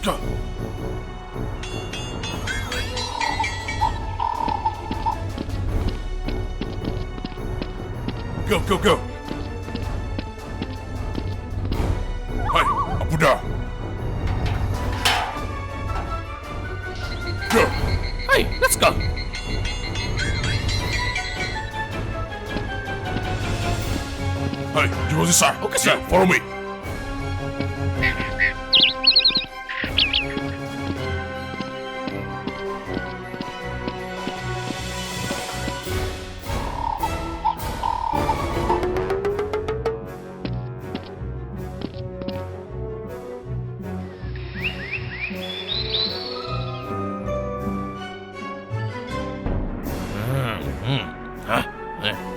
go. Go, go, go. Hey, 아프다. Go. Hey, let's go. Hey, you go this side. Okay, sir. Yeah, follow me.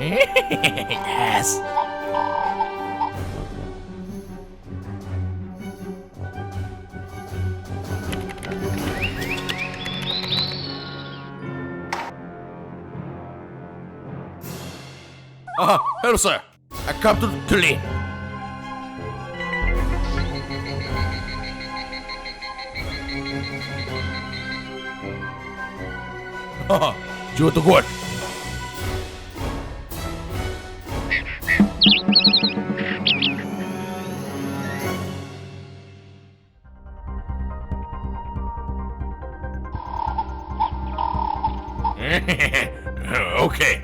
Yes. Hello, sir. I come to clean. You the good. Okay.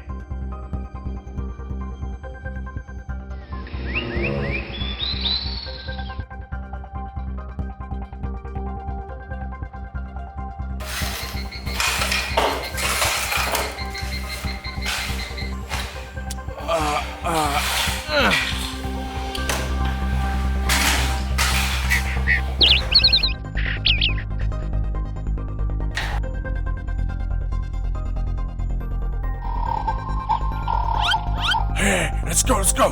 Hey, let's go, let's go.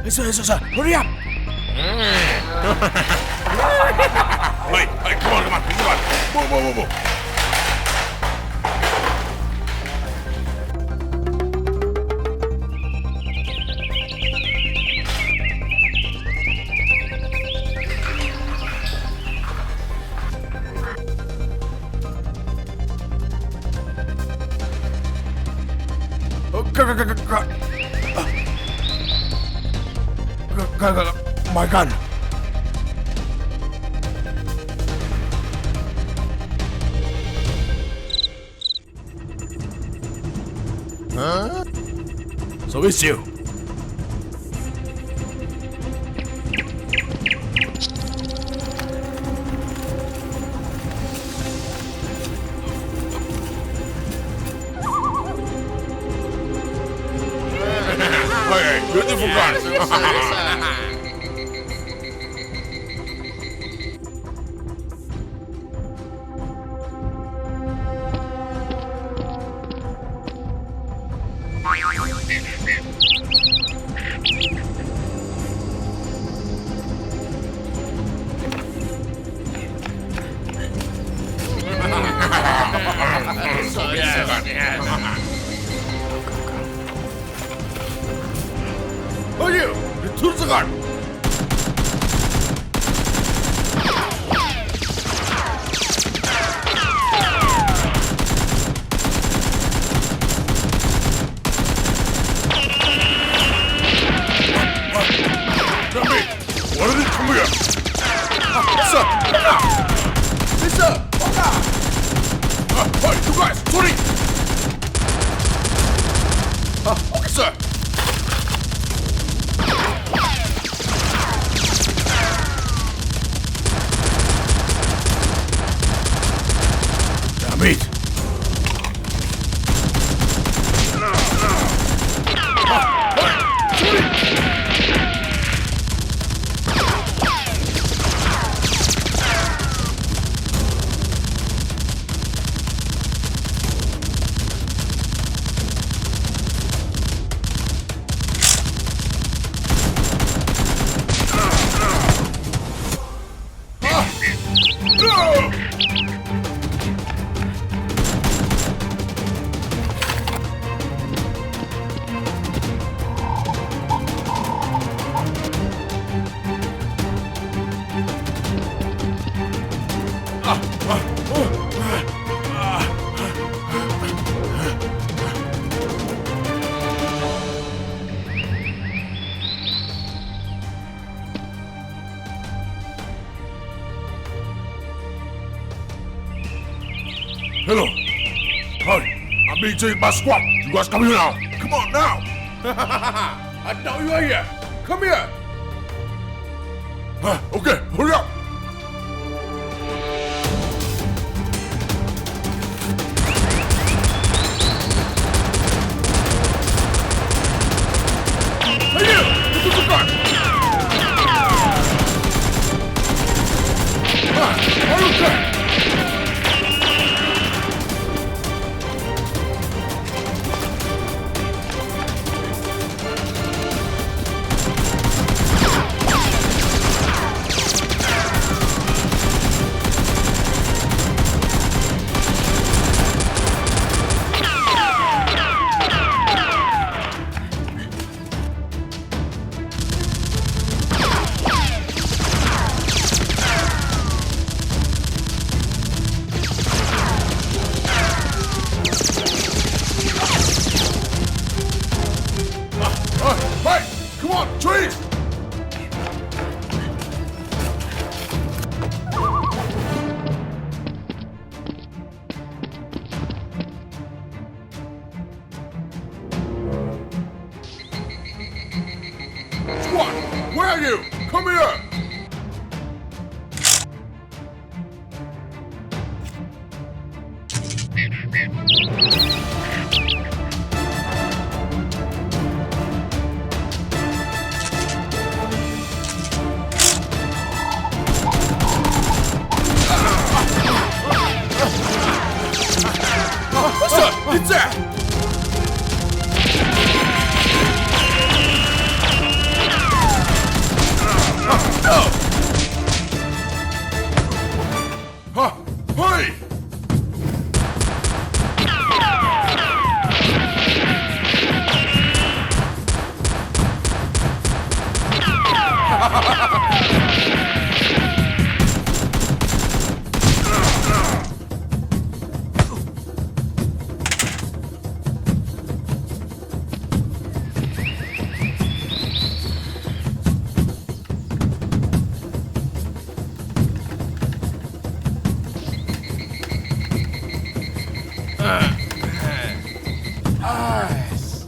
Hey, sir, hurry up. Hey, come on. Move. Go. My gun. Huh? So it's you. Hey, beautiful gun. Oh, you took the gun. What are they coming here? Listen! Hey, you guys, sorry! Okay, sir. me to my squad. You guys come here now. Come on now. I know you are here. Come here. Okay, hurry up. Hey you! This is the gun. Are you okay? Hey, come on, trees! Squad, where are you? Come here! What's up? It's that! Hey! Nice.